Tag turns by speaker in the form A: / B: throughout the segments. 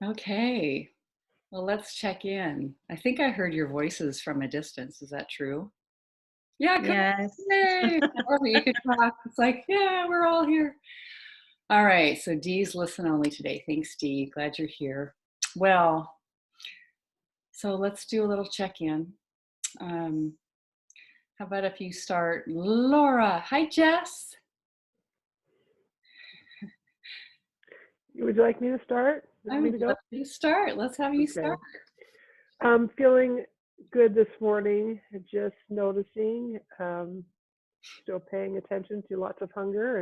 A: Okay. Well, let's check in. I think I heard your voices from a distance. Is that true? Yeah, come
B: Yes.
A: on. Yay. Or you could talk. It's like, yeah, we're all here. All right. So Dee's listen only today. Thanks, Dee. Glad you're here. Well, so let's do a little check in. Um, how about if you start, Laura? Hi, Jess.
C: Would you like me to start? You
A: I
C: want me
A: would
C: to
A: love
C: go?
A: you to start. Let's have you
C: Okay.
A: start.
C: I'm feeling good this morning. Just noticing, still paying attention to lots of hunger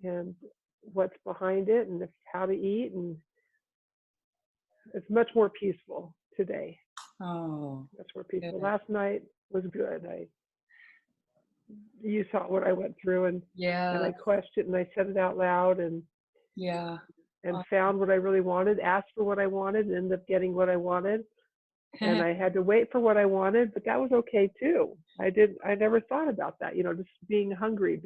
C: and what's behind it and how to eat, and it's much more peaceful today.
A: Oh,
C: Much more peaceful.
A: good.
C: Last night was good. You saw what I went through, and
A: Yeah,
C: I questioned and I said it out loud
A: yeah.
C: and found what I really wanted, asked for what I wanted, and ended up getting what I wanted. And I had to wait for what I wanted, but that was okay too. I never thought about that, just being hungry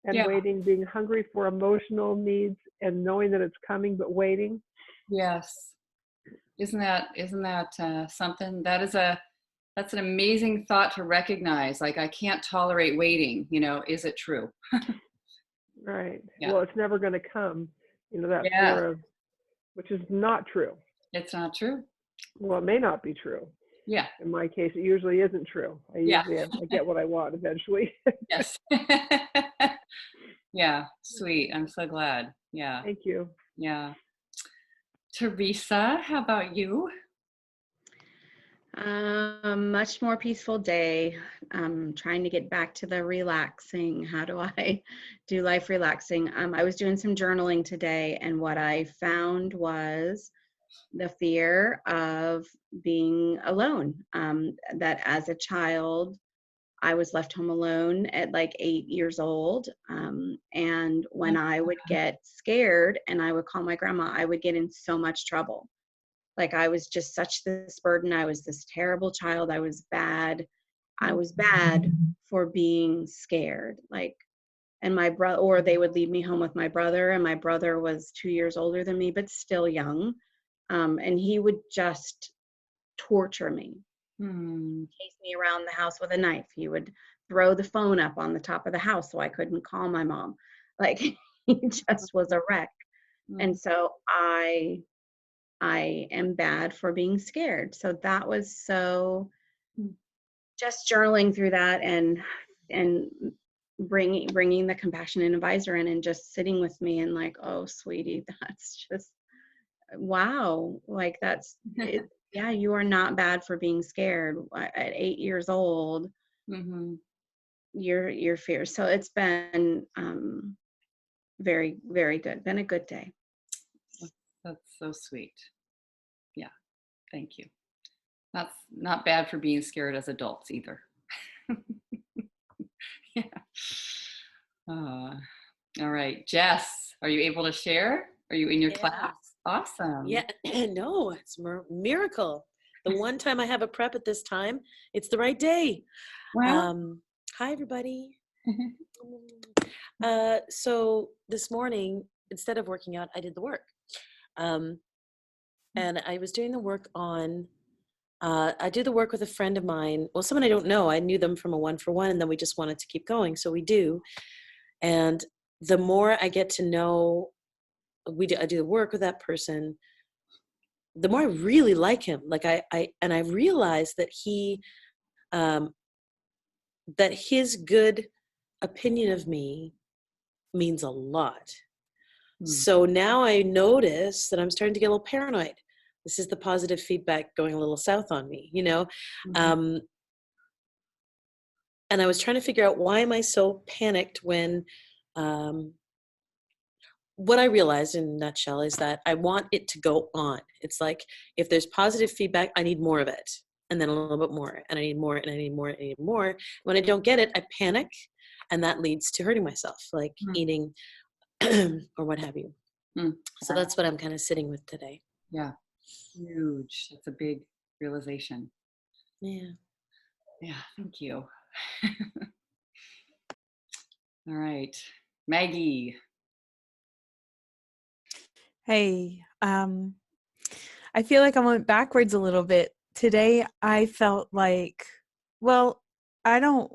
C: and
A: Yeah,
C: waiting, being hungry for emotional needs and knowing that it's coming, but waiting.
A: yes. Isn't that something that is a that's an amazing thought to recognize. Like I can't tolerate waiting. Is it true?
C: Right.
A: Yeah.
C: Well, it's never going to come, that
A: Yeah.
C: fear of, which is not true.
A: It's not true.
C: Well, it may not be true.
A: Yeah.
C: In my case, it usually isn't true.
A: Yeah.
C: I get what I want eventually.
A: Yes. Yeah. Sweet. I'm so glad. Yeah.
C: Thank you.
A: Yeah. Teresa, how about you?
B: Much more peaceful day. Trying to get back to the relaxing. How do I do life relaxing? I was doing some journaling today, and what I found was the fear of being alone. That as a child, I was left home alone at like 8 years old. And when I would get scared and I would call my grandma, I would get in so much trouble. Like I was just such this burden. I was this terrible child. I was bad. I was bad for being scared. Like, and my brother, or they would leave me home with my brother, and my brother was 2 years older than me, but still young. And he would just torture me,
A: Hmm.
B: chase me around the house with a knife. He would throw the phone up on the top of the house so I couldn't call my mom. Like he just was a wreck.
A: Hmm.
B: And so I am bad for being scared. So that was so just journaling through that and bringing the compassionate advisor in and just sitting with me and like, oh, sweetie, that's just wow. Like that's it. Yeah, you are not bad for being scared. At 8 years old,
A: Mm-hmm.
B: your fear. So it's been very, very good. Been a good day.
A: That's so sweet. Yeah. Thank you. That's not bad for being scared as adults either. Yeah. Uh, all right. Jess, are you able to share? Are you in your
D: Yeah.
A: class? Awesome.
D: Yeah. No, it's miracle. The one time I have a prep at this time, it's the right day.
A: Well,
D: Hi, everybody. So this morning, instead of working out, I did the work. And I was doing the work on, I do the work with a friend of mine. Well, someone I don't know. I knew them from a 1-for-1, and then we just wanted to keep going. So we do. And the more I get to know, I do the work with that person, the more I really like him. Like I realized that um, that his good opinion of me means a lot.
A: hmm,
D: So now I notice that I'm starting to get a little paranoid. This is the positive feedback going a little south on me, you know?
A: mhm,
D: Um, and I was trying to figure out, why am I so panicked when, um, what I realized in a nutshell is that I want it to go on. It's like, if there's positive feedback, I need more of it. And then a little bit more, and I need more, and I need more, and I need more. When I don't get it, I panic, and that leads to hurting myself, like
A: hmm,
D: eating or what have you.
A: hmm.
D: So
A: Wow.
D: that's what I'm kind of sitting with today.
A: Yeah. Huge. That's a big realization.
D: Yeah.
A: Yeah. Thank you. All right. Maggie.
E: Hey, Um, I feel like I went backwards a little bit. Today I felt like, well, I don't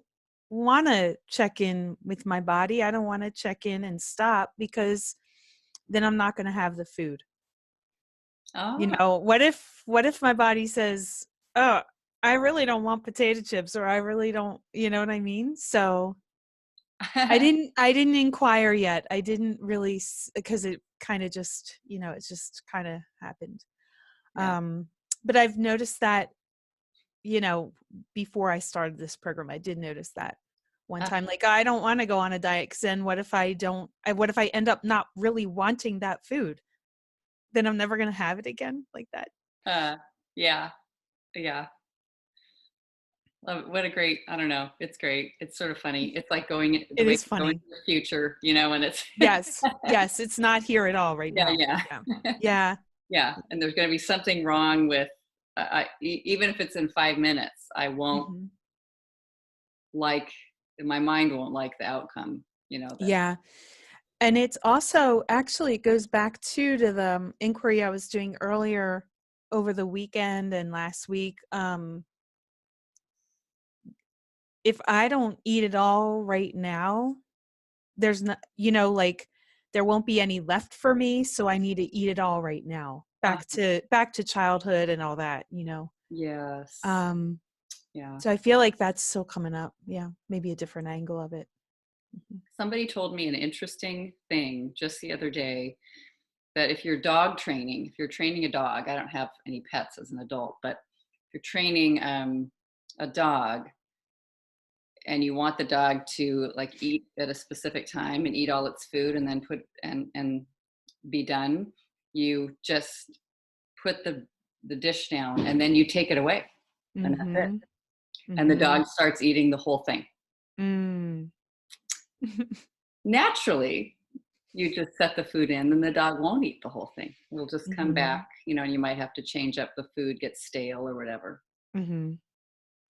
E: want to check in with my body. I don't want to check in and stop because then I'm not going to have the food. You
A: Oh.
E: know, what if my body says, "Oh, I really don't want potato chips," or I really don't, you know what I mean? So I didn't inquire yet. I didn't really because it kind of just, it just kind of happened.
A: Yeah.
E: Um, but I've noticed that, you know, before I started this program, I did notice that one time, like, I don't want to go on a diet because then what if what if I end up not really wanting that food? Then I'm never going to have it again like that.
A: Yeah. Yeah. What a great, I don't know. It's great. It's sort of funny. It's like going the
E: It
A: way
E: is
A: you go
E: funny.
A: into the future, you know, and it's
E: Yes. Yes. It's not here at all right
A: yeah,
E: now.
A: yeah.
E: Yeah. Yeah.
A: Yeah. And there's going to be something wrong with even if it's in 5 minutes, I won't
E: Mhm.
A: like my mind won't like the outcome, that
E: Yeah. And it's also actually, it goes back to the inquiry I was doing earlier over the weekend and last week. If I don't eat it all right now, there's not, like, there won't be any left for me. So I need to eat it all right now.
A: uh,
E: Back to childhood and all that.
A: yes.
E: Um,
A: Yeah.
E: so I feel like that's still coming up. Yeah. Maybe a different angle of it. Mhm.
A: Somebody told me an interesting thing just the other day that if you're training a dog, I don't have any pets as an adult, but if you're training a dog and you want the dog to like eat at a specific time and eat all its food and then put and be done, you just put the dish down and then you take it away and that's it.
E: Mhm.
A: And the
E: Mhm.
A: dog starts eating the whole thing.
E: Mm.
A: Naturally, you just set the food in and the dog won't eat the whole thing. It'll just come
E: Mhm.
A: back, and you might have to change up the food, get stale or whatever.
E: Mhm.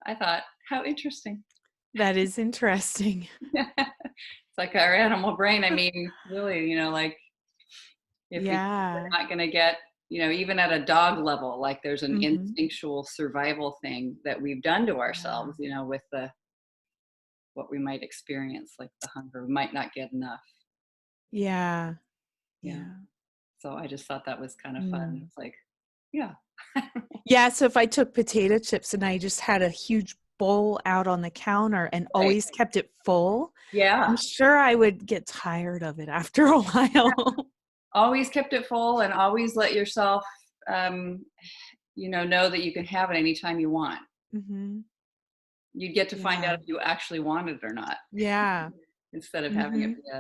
A: I thought, how interesting.
E: That is interesting.
A: It's like our animal brain. I mean, really, like if we're
E: Yeah.
A: not going to get, even at a dog level, like there's an
E: Mhm.
A: instinctual survival thing that we've done to
E: Yeah.
A: ourselves, with what we might experience, like the hunger. We might not get enough.
E: Yeah.
A: Yeah.
E: Yeah.
A: So I just thought that was kind of fun.
E: Mm.
A: It's like, yeah.
E: Yeah, so if I took potato chips and I just had a huge bowl out on the counter and
A: Right.
E: always kept it full, I'm
A: Yeah.
E: sure I would get tired of it after a while.
A: Always kept it full and always let yourself, um, know that you can have it anytime you want.
E: Mhm.
A: You'd get to find out
E: Yeah.
A: if you actually want it or not
E: Yeah.
A: instead of having it
E: Mhm.
A: be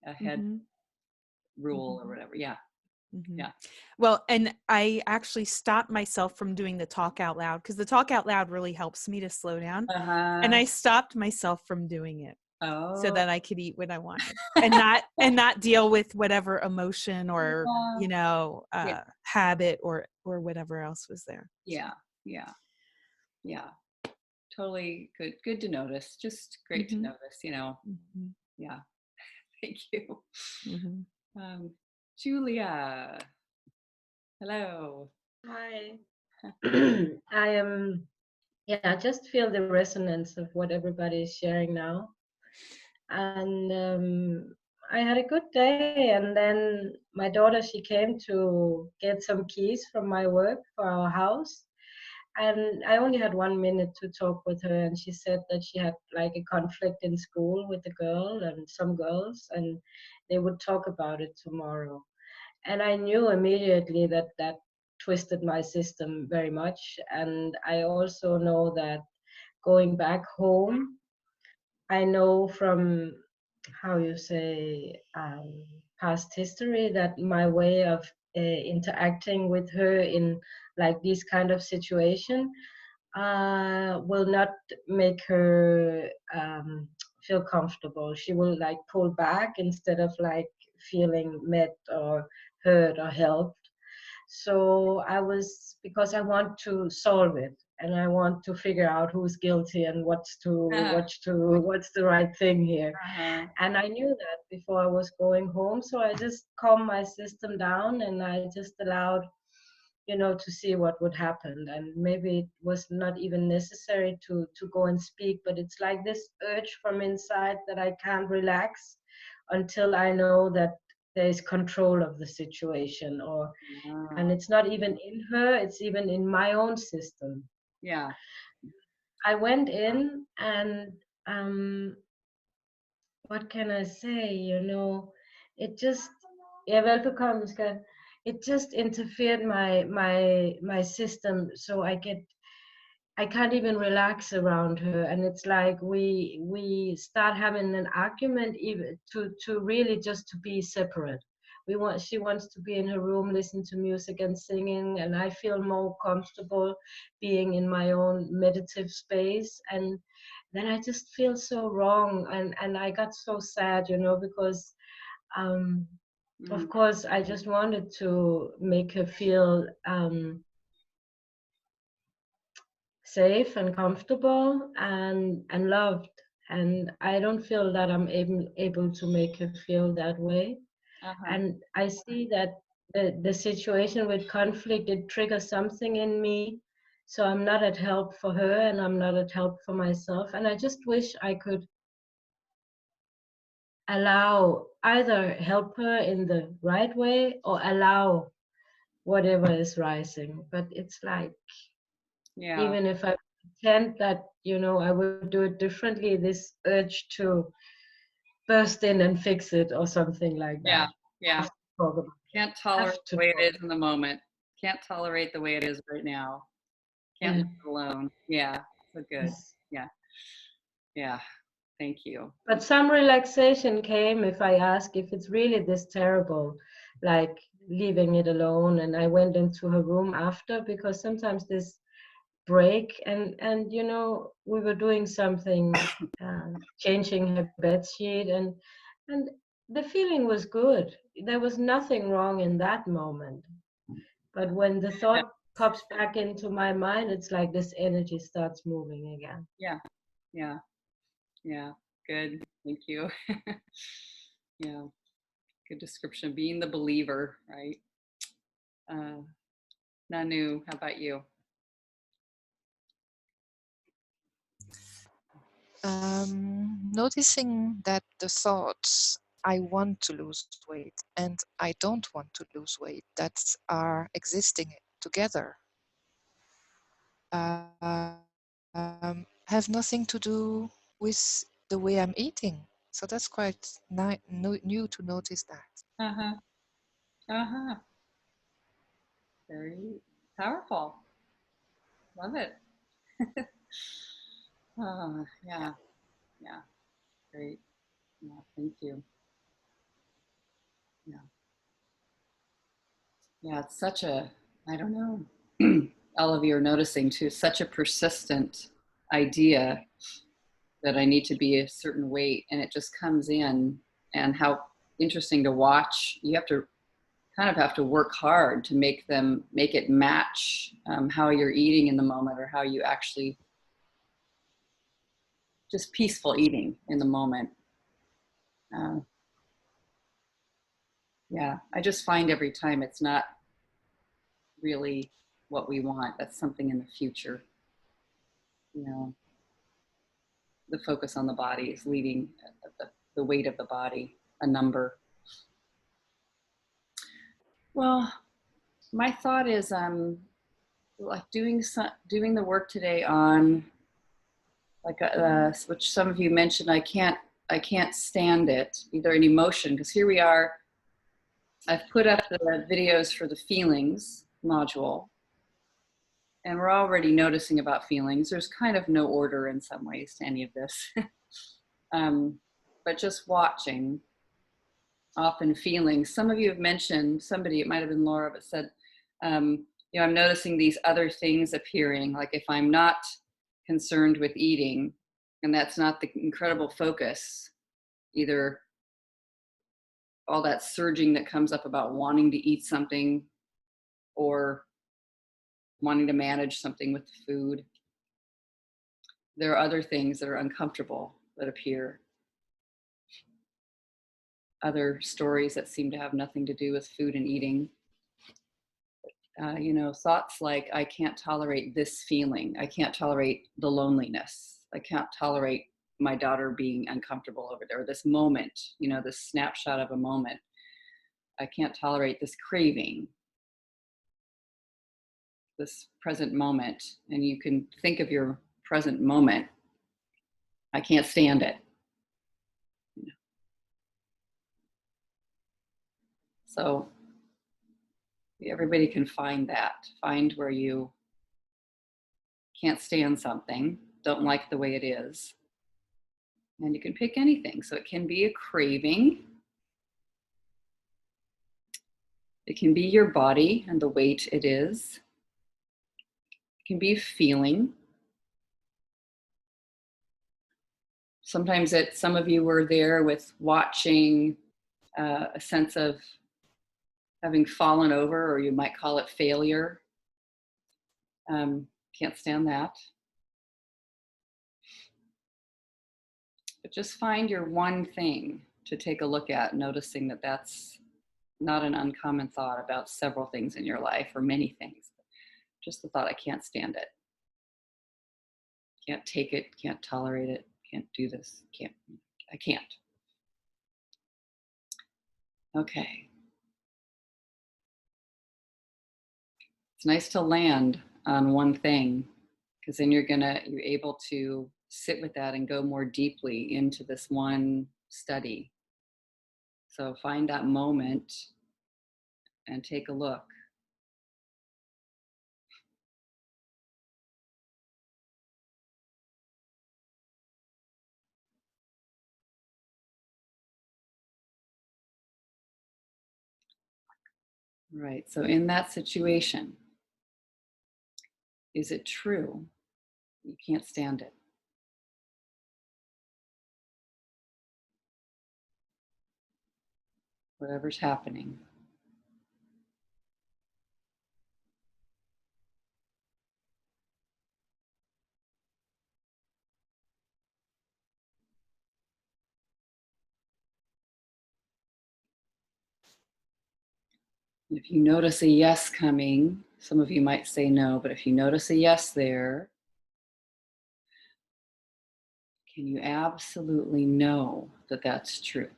A: a head
E: Mhm.
A: rule or
E: Mhm.
A: whatever. Yeah.
E: Mhm.
A: Yeah.
E: Well, and I actually stopped myself from doing the talk out loud because the talk out loud really helps me to slow down. And
A: Uh-huh.
E: I stopped myself from doing it so
A: Oh.
E: that I could eat when I wanted and not deal with whatever emotion or,
A: Yeah.
E: habit or whatever else was there.
A: Yeah. Yeah. Yeah. Totally good. Good to notice. Just great to
E: Mhm.
A: notice.
E: Mhm.
A: Yeah. Thank you.
E: Mhm.
A: Um, Julia. Hello.
F: Hi. I am, yeah, I just feel the resonance of what everybody is sharing now. And I had a good day. And then my daughter, she came to get some keys from my work for our house. And I only had 1 minute to talk with her. And she said that she had like a conflict in school with a girl and some girls, and they would talk about it tomorrow. And I knew immediately that that twisted my system very much. And I also know that going back home, I know from how you say past history that my way of interacting with her in like this kind of situation will not make her feel comfortable. She will like pull back instead of like feeling met or heard or helped. So I was, because I want to solve it, and I want to figure out who's guilty and what's the right thing here. And I knew that before I was going home, so I just calmed my system down and I just allowed, to see what would happen. And maybe it was not even necessary to go and speak, but it's like this urge from inside that I can't relax until I know that there is control of the situation, and it's not even in her, it's even in my own system.
A: Yeah.
F: I went in and what can I say? It just, yeah, welbekomme, Scott. It just interfered my system, so I can't even relax around her, and it's like we start having an argument even to really just to be separate. She wants to be in her room, listen to music and singing, and I feel more comfortable being in my own meditative space. And then I just feel so wrong, and I got so sad, because of course I just wanted to make her feel safe and comfortable and loved, and I don't feel that I'm able to make her feel that way. And I see that the situation with conflict, it triggers something in me, so I'm not at help for her and I'm not at help for myself, and I just wish I could allow, either help her in the right way or allow whatever is rising. But it's like,
A: Yeah.
F: even if I pretend that, I would do it differently, this urge to burst in and fix it or something like that.
A: Yeah.
F: Have to talk about it.
A: Can't tolerate
F: Have to
A: the way
F: talk.
A: it is in the moment. Can't tolerate the way it is right now. Can't
F: Yeah.
A: leave it alone. Yeah. So good.
F: Yes.
A: Yeah. Yeah. Thank you.
F: But some relaxation came if I ask if it's really this terrible, like leaving it alone. And I went into her room after, because sometimes this break, and we were doing something, changing her bed sheet, and the feeling was good. There was nothing wrong in that moment. But when the thought pops back into my mind, it's like this energy starts moving again.
A: Yeah. Yeah. Yeah. Good. Thank you. Yeah. Good description. Being the believer, right? Nanu, how about you?
G: Noticing that the thoughts I want to lose weight and I don't want to lose weight that are existing together have nothing to do with the way I'm eating. So that's quite new to notice that.
A: Uh-huh. Uh-huh. Very powerful. Love it. Yeah. Yeah. Great. Yeah. Thank you. Yeah. Yeah. It's such a, I don't know, all of you are noticing too, such a persistent idea that I need to be a certain weight, and it just comes in. And how interesting to watch. You have to work hard to make it match how you're eating in the moment, or how you actually just peaceful eating in the moment. Yeah, I just find every time it's not really what we want. That's something in the future. The focus on the body is leading the weight of the body, a number. Well, my thought is like doing the work today on, like which some of you mentioned, I can't stand it, either an emotion, because here we are, I've put up the videos for the feelings module, and we're already noticing about feelings. There's kind of no order in some ways to any of this. But just watching, often feelings. Some of you have mentioned, somebody, it might have been Laura, but said, I'm noticing these other things appearing, like if I'm not concerned with eating, and that's not the incredible focus, either all that surging that comes up about wanting to eat something, or wanting to manage something with food. There are other things that are uncomfortable that appear. Other stories that seem to have nothing to do with food and eating. Thoughts like, I can't tolerate this feeling. I can't tolerate the loneliness. I can't tolerate my daughter being uncomfortable over there. This moment, this snapshot of a moment. I can't tolerate this craving, this present moment. And you can think of your present moment. I can't stand it. So everybody can find that. Find where you can't stand something, don't like the way it is. And you can pick anything. So it can be a craving. It can be your body and the weight it is. It can be a feeling. Sometimes some of you were there with watching a sense of having fallen over, or you might call it failure. Can't stand that. But just find your one thing to take a look at, noticing that that's not an uncommon thought about several things in your life, or many things. Just the thought, I can't stand it. Can't take it, can't tolerate it, can't do this, I can't. Okay. It's nice to land on one thing, because then you're able to sit with that and go more deeply into this one study. So find that moment and take a look. Right, so in that situation, is it true you can't stand it? Whatever's happening. If you notice a yes coming, some of you might say no, but if you notice a yes there, can you absolutely know that that's true?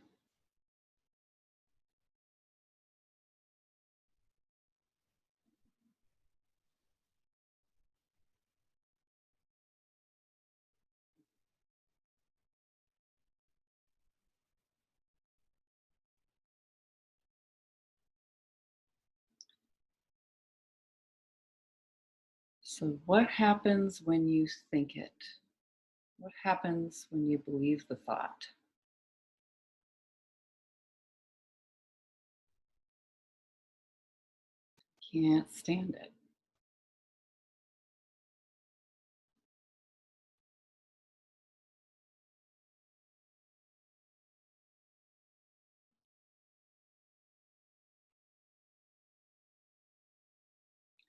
A: So what happens when you think it? What happens when you believe the thought? Can't stand it.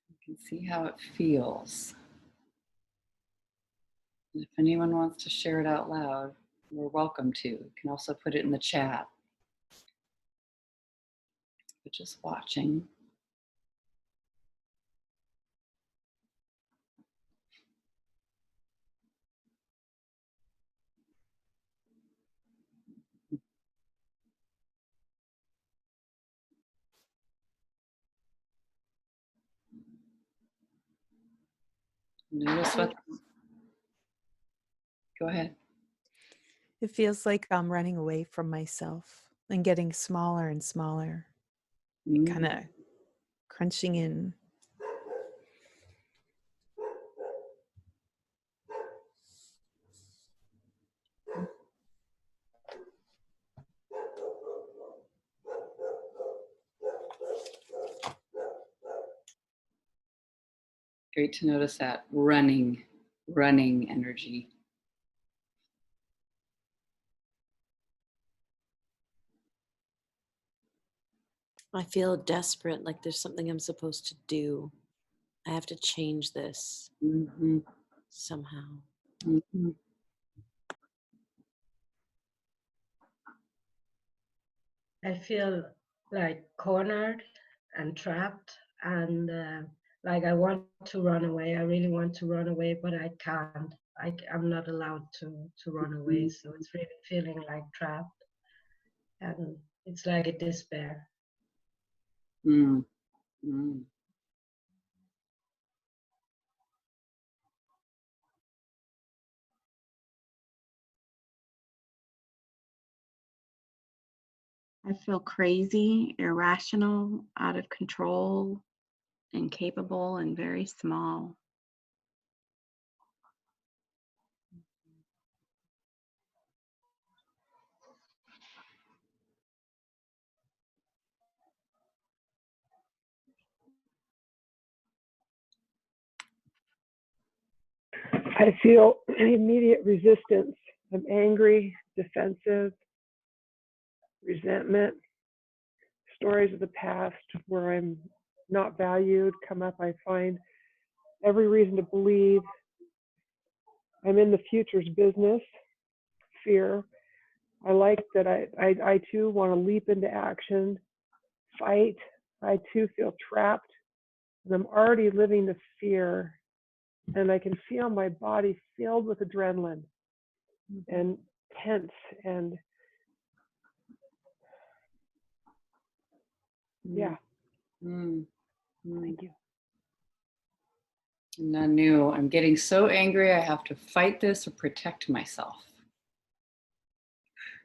A: You can see how it feels. And if anyone wants to share it out loud, you're welcome to. You can also put it in the chat. But just watching. Notice what. Go ahead.
E: It feels like I'm running away from myself and getting smaller and smaller, kind of crunching in.
A: Great to notice that running energy.
D: I feel desperate, like there's something I'm supposed to do. I have to change this
A: Mm-hmm.
D: somehow.
A: Mm-hmm.
F: I feel like cornered and trapped, and like I want to run away. I really want to run away, but I can't. I'm not allowed to run away. So it's really feeling like trapped, and it's like a despair.
A: Mm-hmm.
B: I feel crazy, irrational, out of control, incapable, and very small.
C: I feel an immediate resistance. I'm angry, defensive, resentment. Stories of the past where I'm not valued come up. I find every reason to believe I'm in the future's business. Fear. I like that I too want to leap into action, fight. I too feel trapped, and I'm already living the fear, and I can feel my body filled with adrenaline and tense, and yeah,
A: Mm-hmm.
C: thank you.
A: Nanu, I'm getting so angry I have to fight this or protect myself.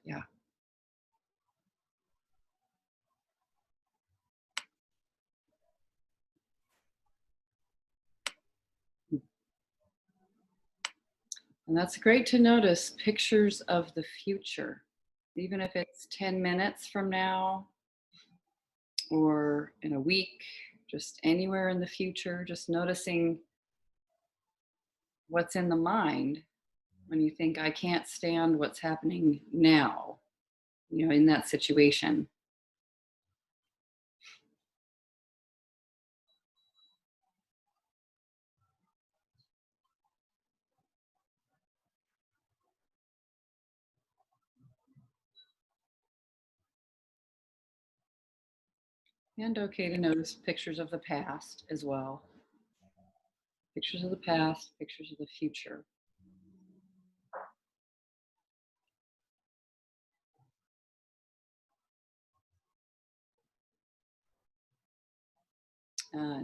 A: Yeah. And that's great to notice pictures of the future, even if it's 10 minutes from now or in a week, just anywhere in the future, just noticing what's in the mind when you think, I can't stand what's happening now, in that situation. And okay to notice pictures of the past as well. Pictures of the past, pictures of the future.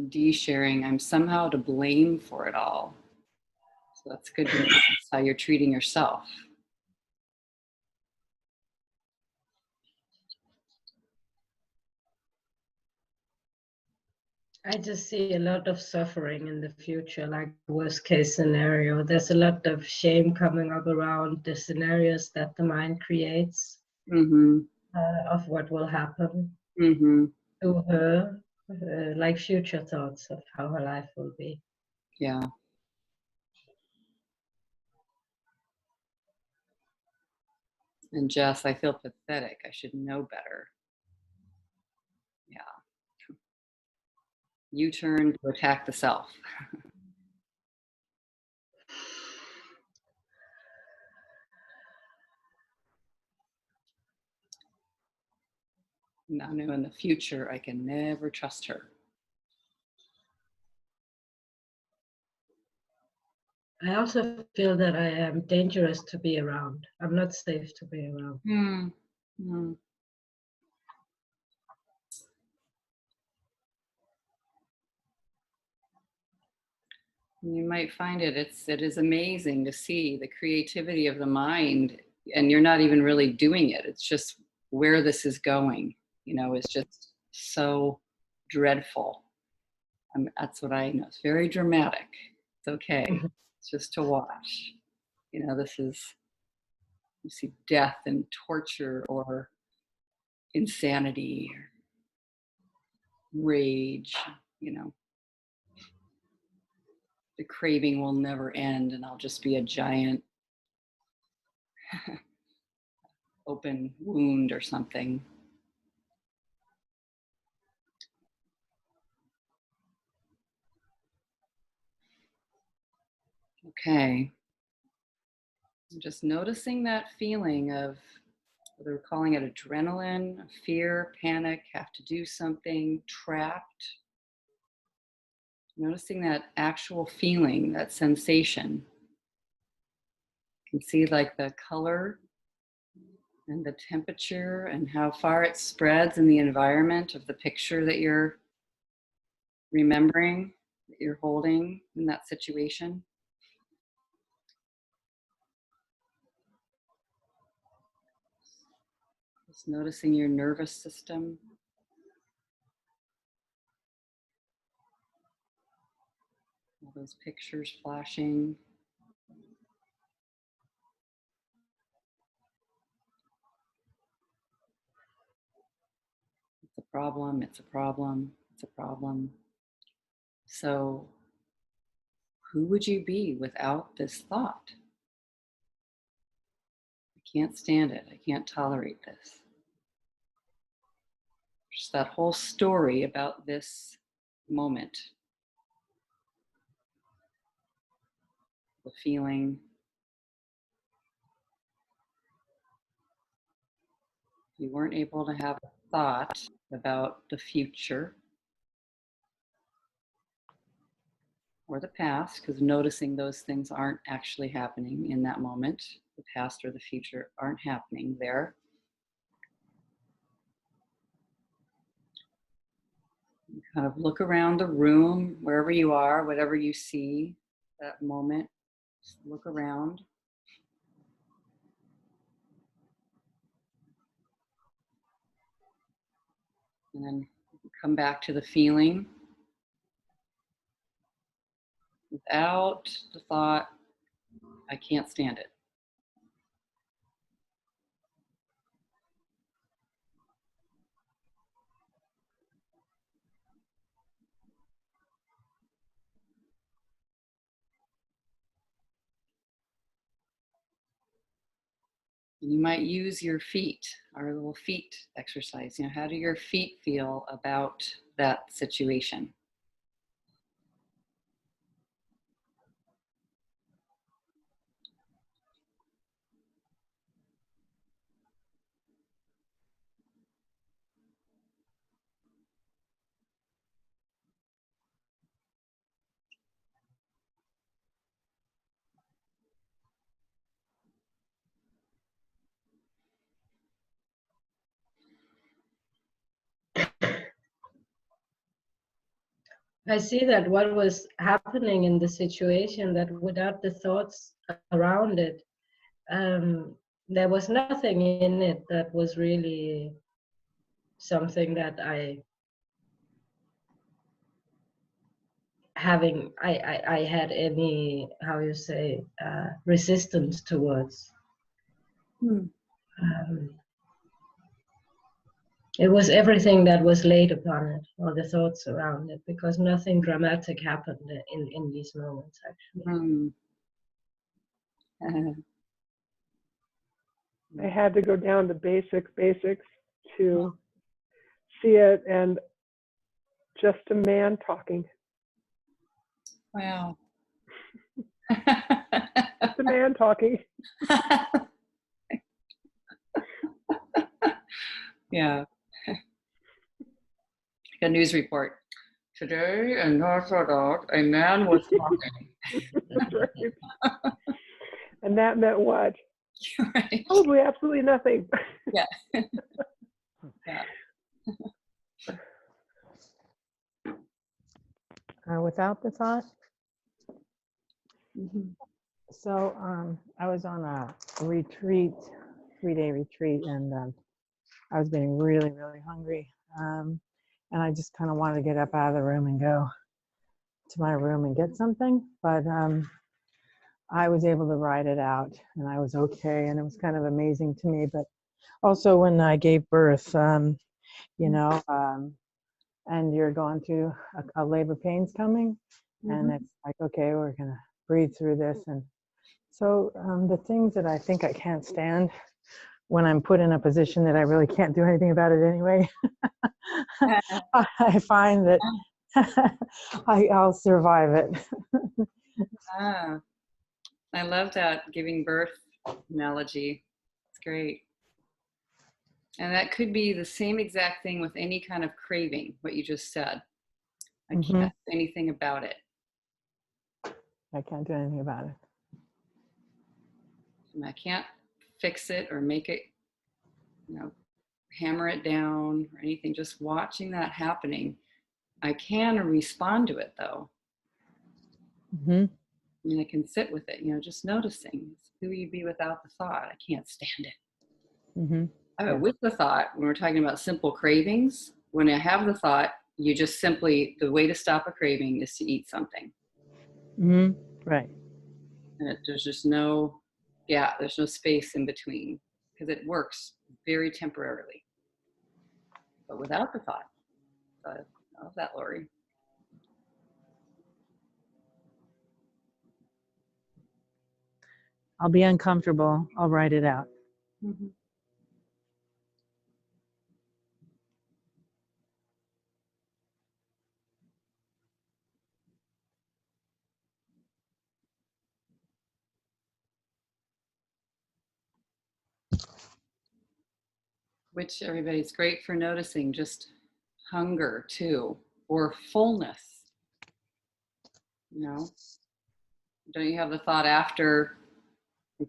A: D sharing, I'm somehow to blame for it all. So that's good to know. That's how you're treating yourself.
F: I just see a lot of suffering in the future, like worst case scenario. There's a lot of shame coming up around the scenarios that the mind creates
A: Mm-hmm.
F: of what will happen
A: Mm-hmm.
F: to her, like future thoughts of how her life will be.
A: Yeah. And Jess, I feel pathetic. I should know better. Yeah. You turn to attack the self. Now I know in the future I can never trust her.
F: I also feel that I am dangerous to be around. I'm not safe to be around.
A: Mm. You might find it is amazing to see the creativity of the mind, and you're not even really doing it. It's just where this is going, is just so dreadful. That's what I know. It's very dramatic. It's okay. It's just to watch. This is, you see death and torture or insanity or rage, the craving will never end and I'll just be a giant open wound or something. Okay. I'm just noticing that feeling of, whether we're calling it adrenaline, fear, panic, have to do something, trapped. Noticing that actual feeling, that sensation. You can see like the color and the temperature and how far it spreads in the environment of the picture that you're remembering, that you're holding in that situation. Just noticing your nervous system. All those pictures flashing. It's a problem, it's a problem, it's a problem. So, who would you be without this thought? I can't stand it. I can't tolerate this. Just that whole story about this moment. The feeling. You weren't able to have a thought about the future or the past, because noticing those things aren't actually happening in that moment. The past or the future aren't happening there. You kind of look around the room, wherever you are, whatever you see that moment, just look around. And then come back to the feeling without the thought, I can't stand it. You might use your feet, our little feet exercise. You know, how do your feet feel about that situation?
F: I see that what was happening in the situation, that without the thoughts around it, there was nothing in it that was really something that I had any, how you say, resistance towards. It was everything that was laid upon it, or the thoughts around it, because nothing dramatic happened in these moments, actually.
C: I had to go down to basics to see it, and just a man talking.
A: Wow.
C: Just a man talking.
A: Yeah. A news report. Today in Norfolk, a man was talking.
C: That's right. And that meant what?
A: Right.
C: Probably absolutely nothing.
A: Yeah. Yeah.
H: Without the thought.
A: Mm-hmm.
H: So I was on a retreat, 3-day retreat, and I was getting really, really hungry. And I just kind of wanted to get up out of the room and go to my room and get something. But I was able to ride it out, and I was okay. And it was kind of amazing to me. But also when I gave birth, you know, and you're going through a labor pain's coming, and it's like, okay, we're going to breathe through this. And so the things that I think I can't stand when I'm put in a position that I really can't do anything about it anyway, I find that I'll survive it.
A: I love that giving birth analogy. It's great. And that could be the same exact thing with any kind of craving, what you just said. I
H: Mhm.
A: can't do anything about it.
H: I can't do anything about it.
A: And I can't fix it or make it, hammer it down or anything. Just watching that happening. I can respond to it though.
H: Hmm.
A: I mean, I can sit with it, just noticing who you'd be without the thought. I can't stand it.
H: Hmm. Yeah.
A: With the thought, when we're talking about simple cravings, when I have the thought, you just simply, the way to stop a craving is to eat something.
H: Hmm. Right.
A: And there's just there's no space in between because it works very temporarily. But without the thought, I love that, Lori.
H: I'll be uncomfortable. I'll write it out.
A: Mm-hmm. Which everybody's great for noticing, just hunger too, or fullness. Don't you have the thought after,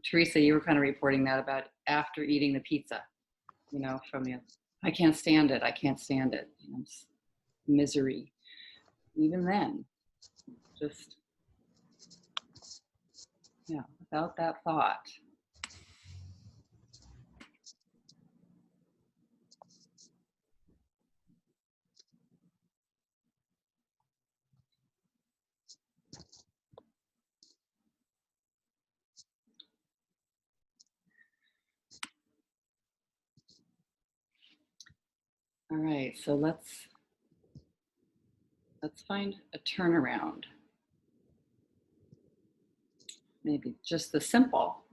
A: Teresa, you were kind of reporting that about after eating the pizza, from the, I can't stand it. I can't stand it. Misery. Even then, just, without that thought. All right, so let's find a turnaround. Maybe just the simple.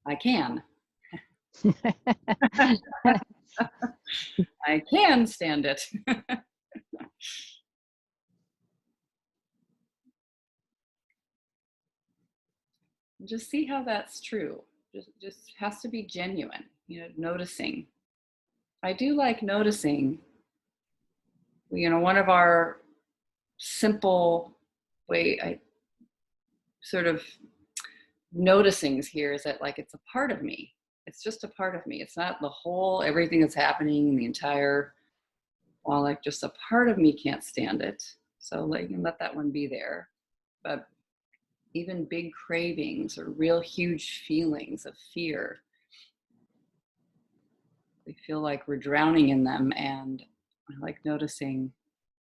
A: I can. I can stand it. Just see how that's true. Just has to be genuine, noticing. I do like noticing, one of our simple sort of noticings here is that it's a part of me. It's just a part of me. It's not the whole, everything that's happening in the entire, just a part of me can't stand it. So you can let that one be there. But even big cravings or real huge feelings of fear, we feel like we're drowning in them, and I like noticing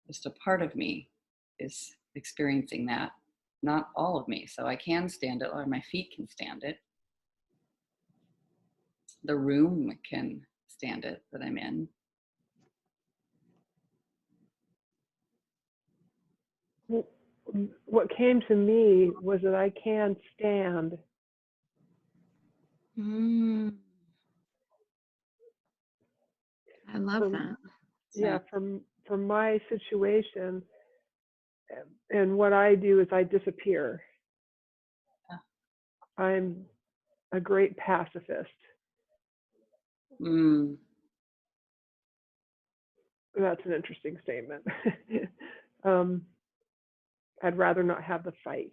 A: just a part of me is experiencing that, not all of me. So I can stand it, or my feet can stand it. The room can stand it that I'm in.
C: What came to me was that I can stand.
B: I love that.
C: Yeah, from my situation, and what I do is I disappear. I'm a great pacifist. That's an interesting statement. I'd rather not have the fight,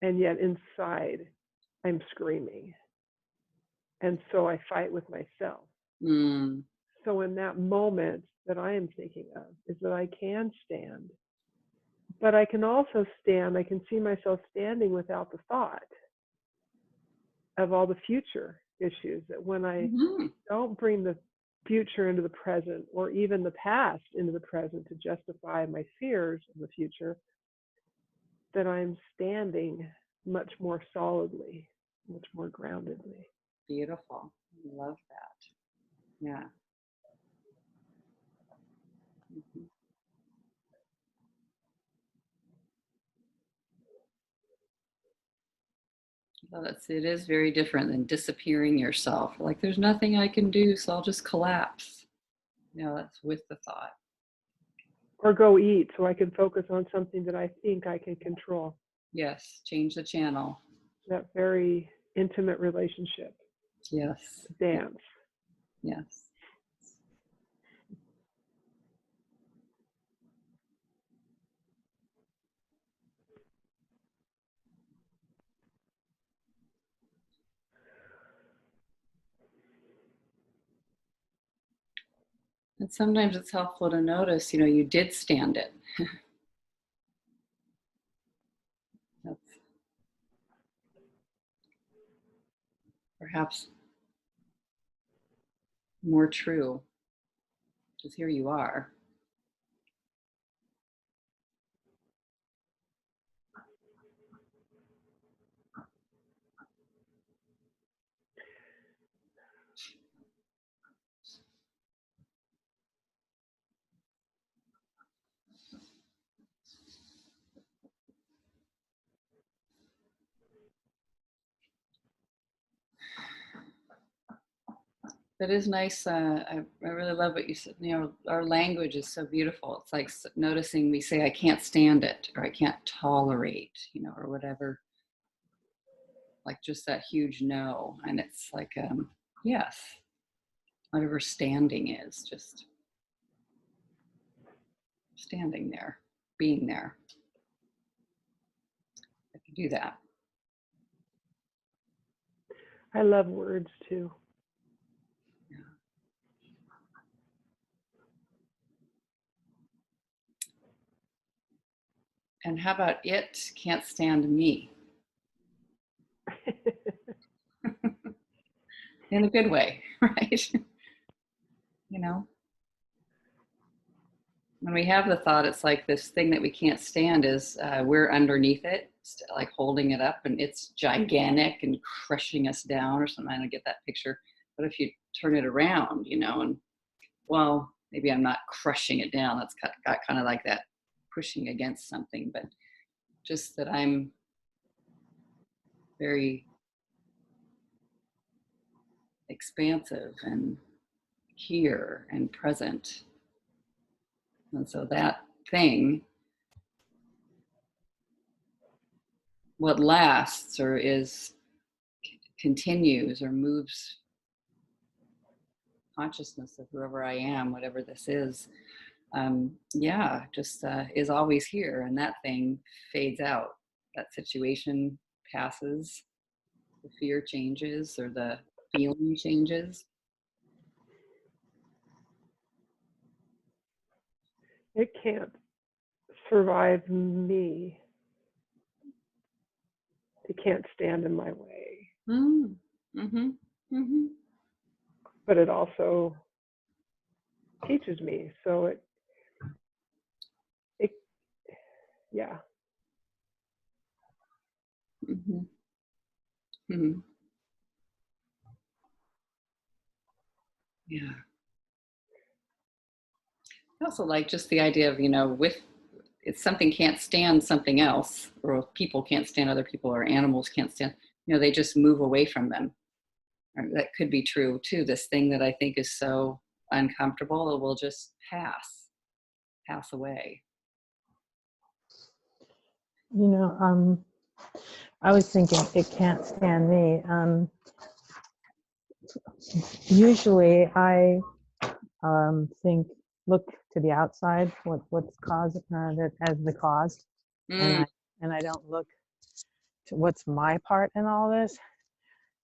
C: and yet inside I'm screaming, and so I fight with myself. So in that moment that I am thinking of is that I can stand, but I can also stand, I can see myself standing without the thought of all the future issues, that when I don't bring the future into the present, or even the past into the present to justify my fears of the future, that I'm standing much more solidly, much more groundedly.
A: Beautiful. I love that. Yeah. Well, it is very different than disappearing yourself. Like there's nothing I can do, so I'll just collapse. That's with the thought.
C: Or go eat so I can focus on something that I think I can control.
A: Yes, change the channel.
C: that very intimate relationship,
A: Yes.
C: dance.
A: Yes. And sometimes it's helpful to notice, you did stand it. That's perhaps more true, because here you are. That is nice. I really love what you said. Our language is so beautiful. It's like noticing we say, I can't stand it, or I can't tolerate, or whatever. Like just that huge no. And it's like, yes, whatever standing is, just standing there, being there. I can do that.
C: I love words too.
A: And how about it can't stand me? In a good way, right? When we have the thought, it's like this thing that we can't stand is we're underneath it, like holding it up, and it's gigantic and crushing us down or something. I don't get that picture. But if you turn it around, and well, maybe I'm not crushing it down. That's got kind of like that pushing against something, but just that I'm very expansive and here and present. And so that thing, what lasts or continues or moves consciousness of whoever I am, whatever this is, just is always here. And that thing fades out. That situation passes, the fear changes or the feeling changes.
C: It can't survive me. It can't stand in my way.
A: Mm-hmm. Mm-hmm.
C: But it also teaches me. So it yeah.
A: Mm-hmm. Mm-hmm. Yeah. I also like just the idea of, if something can't stand something else, or people can't stand other people, or animals can't stand, they just move away from them. Or that could be true too. This thing that I think is so uncomfortable, it will just pass away.
H: I was thinking it can't stand me. Usually I look to the outside, what's caused it as the cause, and I don't look to what's my part in all this.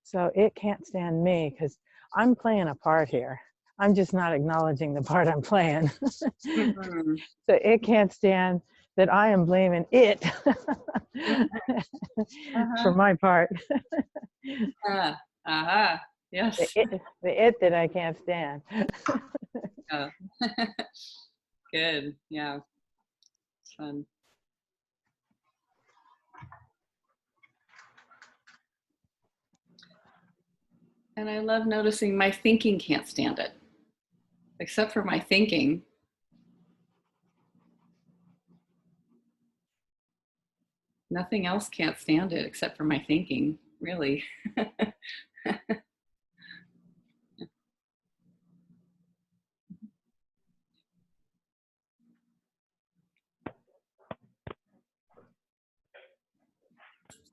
H: So it can't stand me because I'm playing a part here. I'm just not acknowledging the part I'm playing.
A: Mm-hmm.
H: So it can't stand that I am blaming it for my part.
A: Yes.
H: The it that I can't stand.
A: Oh. Good. Yeah. It's fun. And I love noticing my thinking can't stand it. Except for my thinking. Nothing else can't stand it except for my thinking, really.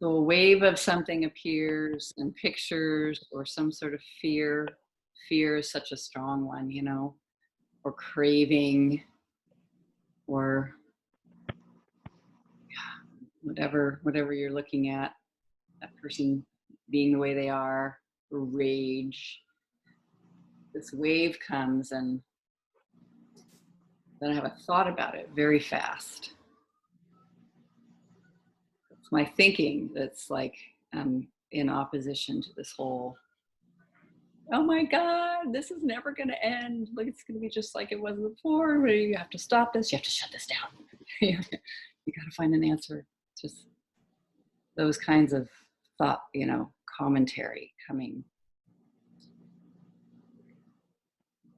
A: So a wave of something appears in pictures or some sort of fear. Fear is such a strong one, you know, or craving or whatever you're looking at, that person being the way they are, or rage. This wave comes and then I have a thought about it very fast. It's my thinking that's like in opposition to this whole, oh my God, this is never going to end. Like it's going to be just like it was before. You have to stop this. You have to shut this down. You got to find an answer. Just those kinds of thought, you know, commentary coming.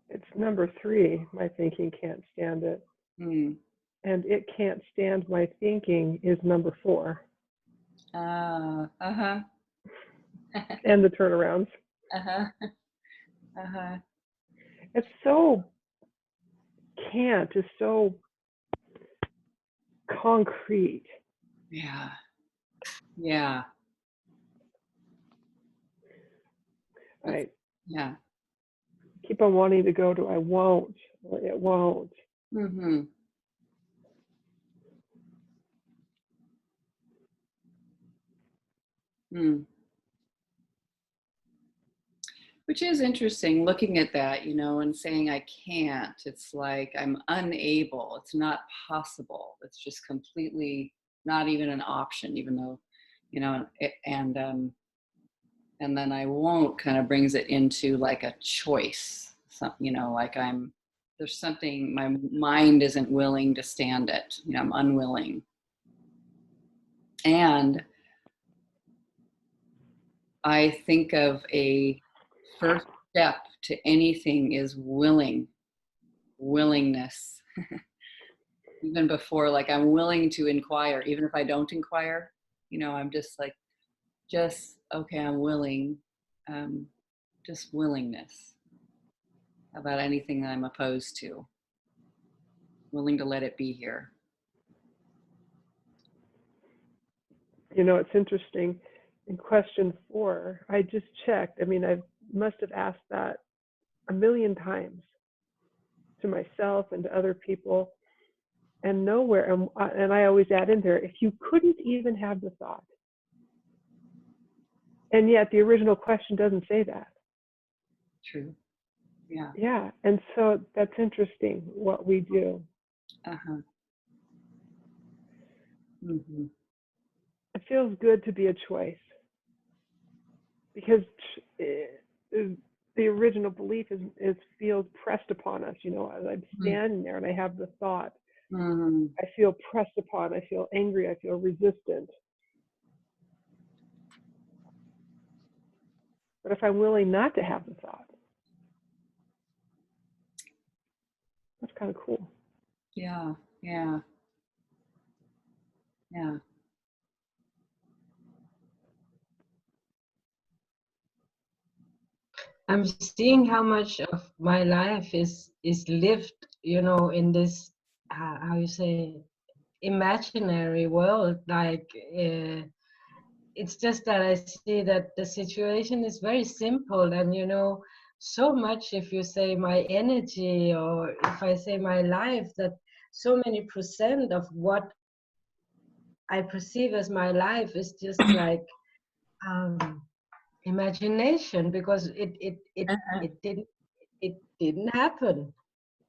C: It's number 3. My thinking can't stand it.
A: Mm.
C: And it can't stand my thinking is number 4.
A: Uh-huh.
C: And the turnarounds.
A: Uh-huh. Uh-huh.
C: It's so can't is so concrete.
A: Yeah. Yeah.
C: I
A: Yeah.
C: keep on wanting to go to I won't or it won't.
A: Mm-hmm. Mm. Which is interesting looking at that, you know, and saying I can't. It's like I'm unable. It's not possible. It's just completely not even an option, even though, you know, and then I won't kind of brings it into like a choice. You know, like there's something, my mind isn't willing to stand it. You know, I'm unwilling. And I think of a first step to anything is willingness. Even before, like I'm willing to inquire, even if I don't inquire, you know, I'm just like, okay, I'm willing, just willingness about anything that I'm opposed to, willing to let it be here.
C: You know, it's interesting. In question 4, I just checked. I mean, I must have asked that a million times to myself and to other people, and nowhere. And I always add in there, if you couldn't even have the thought. And yet the original question doesn't say that.
A: True. Yeah.
C: Yeah. And so that's interesting what we do.
A: Uh-huh. Mm-hmm.
C: It feels good to be a choice because the original belief is feels pressed upon us. You know, as I'm standing there and I have the thought, I feel pressed upon, I feel angry, I feel resistant. But if I'm willing not to have the thought, that's kind of cool.
A: Yeah, yeah, yeah.
F: I'm seeing how much of my life is lived, you know, in this how you say imaginary world. Like it's just that I see that the situation is very simple, and you know, so much. If you say my energy, or if I say my life, that so many percent of what I perceive as my life is just like imagination, because it didn't happen,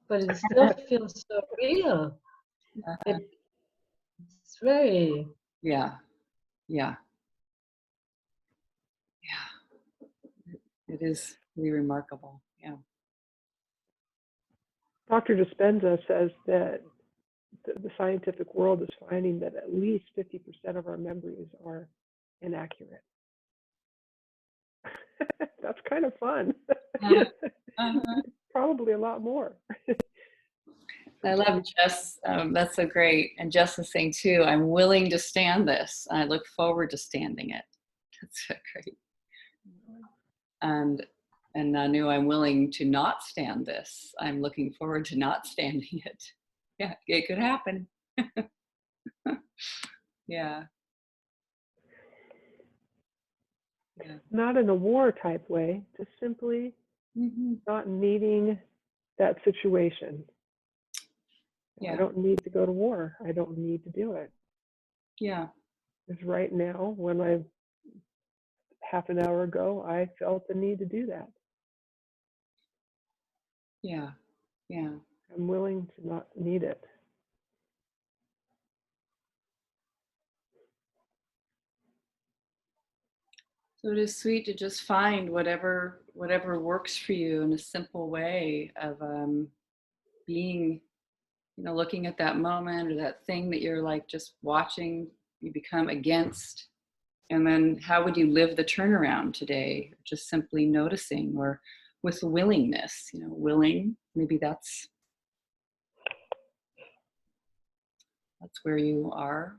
F: but it still feels so real. It's very
A: Yeah, yeah, yeah. It is really remarkable. Yeah.
C: Dr. Dispenza says that the scientific world is finding that at least 50% of our memories are inaccurate. That's kind of fun. Probably a lot more.
A: I love Jess. That's so great. And Jess is saying too, I'm willing to stand this. I look forward to standing it. That's so great. And Nanu, I'm willing to not stand this. I'm looking forward to not standing it. Yeah, it could happen. Yeah. Yeah.
C: Not in a war type way, just simply
A: Mm-hmm.
C: not needing that situation. I
A: Yeah.
C: don't need to go to war. I don't need to do it.
A: Yeah.
C: Because right now, when I half an hour ago, I felt the need to do that.
A: Yeah. Yeah.
C: I'm willing to not need it.
A: So it is sweet to just find whatever works for you in a simple way of being, looking at that moment or that thing that you're like just watching, you become against. And then how would you live the turnaround today? Just simply noticing, or with willingness, willing, maybe that's where you are.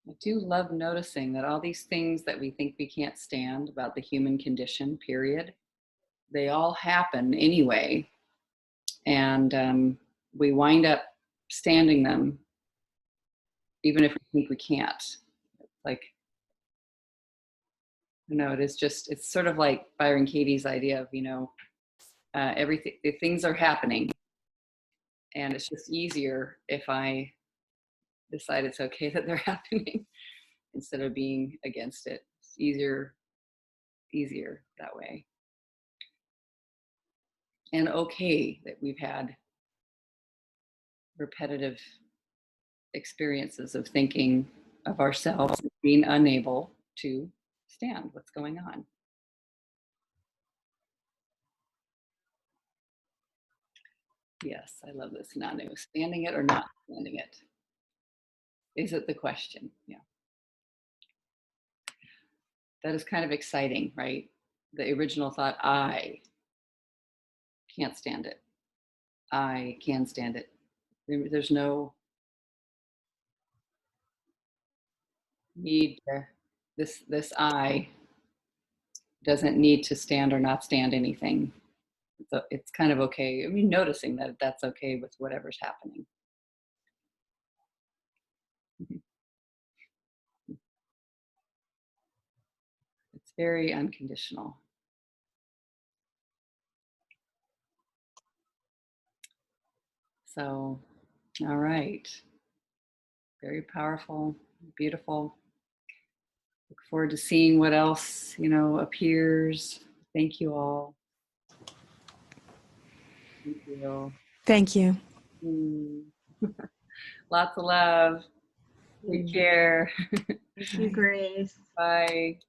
A: I do love noticing that all these things that we think we can't stand about the human condition, period, they all happen anyway. And we wind up standing them, even if we think we can't. Like, it is just, it's sort of like Byron Katie's idea of, everything, if things are happening, and it's just easier if I decide it's okay that they're happening instead of being against it. It's easier that way. And okay that we've had repetitive experiences of thinking of ourselves as being unable to stand what's going on. Yes, I love this, Nanu. Standing it or not standing it? Is it the question? Yeah. That is kind of exciting, right? The original thought, I can't stand it. I can stand it. There's no need to, this I doesn't need to stand or not stand anything. So it's kind of okay. I mean, noticing that that's okay with whatever's happening. It's very unconditional. So, all right. Very powerful, beautiful. Look forward to seeing what else, appears. Thank you all. Thank you.
E: Thank you.
A: Lots of love. Take care.
B: Thank you, Grace.
A: Bye.